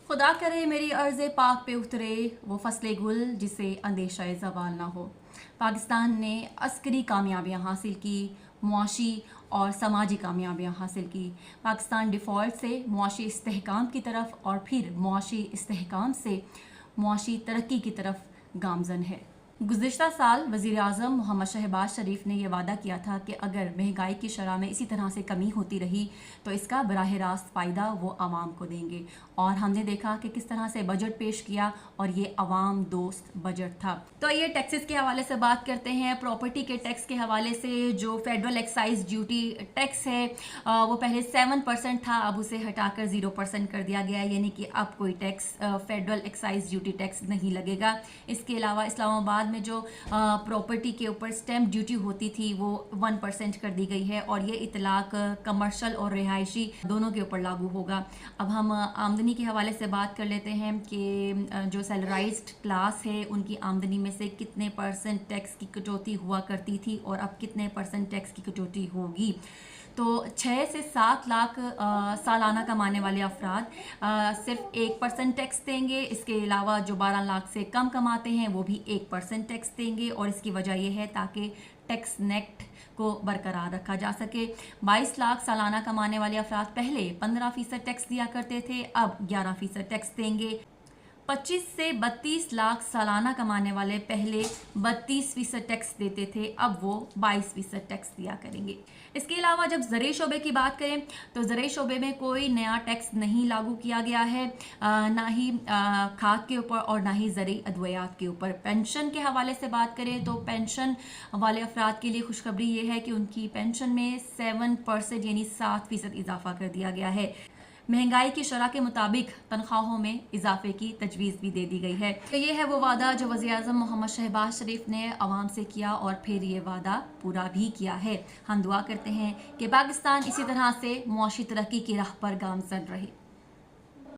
खुदा करे मेरी अर्ज़ पाक पे उतरे वो फसले गुल जिसे अंदेशा ज़वाल ना हो। पाकिस्तान ने अस्करी कामयाबियाँ हासिल की, मुआशी और समाजी कामयाबियाँ हासिल की। पाकिस्तान डिफ़ॉल्ट से मुआशी इस्तेहकाम की तरफ और फिर मुआशी इस्तेहकाम से मुआशी तरक्की की तरफ गामज़न है। गुज़िश्ता साल वज़ीर-ए-आज़म मोहम्मद शहबाज शरीफ ने यह वादा किया था कि अगर महंगाई की शरह में इसी तरह से कमी होती रही तो इसका बराह रास्त फ़ायदा वो आवाम को देंगे, और हमने देखा कि किस तरह से बजट पेश किया और ये आवाम दोस्त बजट था। तो ये टैक्सेस के हवाले से बात करते हैं। प्रॉपर्टी के टैक्स के हवाले से जो फेडरल एक्साइज ड्यूटी टैक्स है वो पहले 7% था, अब उसे हटाकर 0% कर दिया गया है, यानी कि अब कोई tax federal excise duty tax नहीं लगेगा। इसके अलावा इस्लामाबाद में जो प्रॉपर्टी के ऊपर स्टैम्प ड्यूटी होती थी वो 1% कर दी गई है, और ये इतलाक कमर्शियल और रिहायशी दोनों के ऊपर लागू होगा। अब हम आमदनी के हवाले से बात कर लेते हैं कि जो सैलराइज्ड क्लास है उनकी आमदनी में से कितने % टैक्स की कटौती हुआ करती थी और अब कितने % टैक्स की कटौती होगी। तो 6 से 7 लाख सालाना कमाने वाले अफराद सिर्फ 1% टैक्स देंगे। इसके अलावा जो 12 लाख से कम कमाते हैं वो भी 1% टैक्स देंगे, और इसकी वजह यह है ताकि टैक्स नेट को बरकरार रखा जा सके। 22 लाख सालाना कमाने वाले अफराद पहले 15% टैक्स दिया करते थे, अब 11% टैक्स देंगे। 25 से 32 लाख सालाना कमाने वाले पहले 32% टैक्स देते थे, अब वो 22% टैक्स दिया करेंगे। इसके अलावा जब ज़राई शोबे की बात करें तो ज़राई शोबे में कोई नया टैक्स नहीं लागू किया गया है, ना ही खाद के ऊपर और ना ही ज़राई अद्वियात के ऊपर। पेंशन के हवाले से बात करें तो पेंशन वाले अफराद के लिए खुशखबरी ये है कि उनकी पेंशन में 7% यानी 7% इजाफा कर दिया गया है। महंगाई की शरह के मुताबिक तनख्वाहों में इजाफे की तजवीज़ भी दे दी गई है। तो ये है वो वादा जो वज़ीर-ए-आज़म मोहम्मद शहबाज शरीफ ने आवाम से किया और फिर ये वादा पूरा भी किया है। हम दुआ करते हैं कि पाकिस्तान इसी तरह से मुआशी तरक्की की राह पर गामज़न रहे।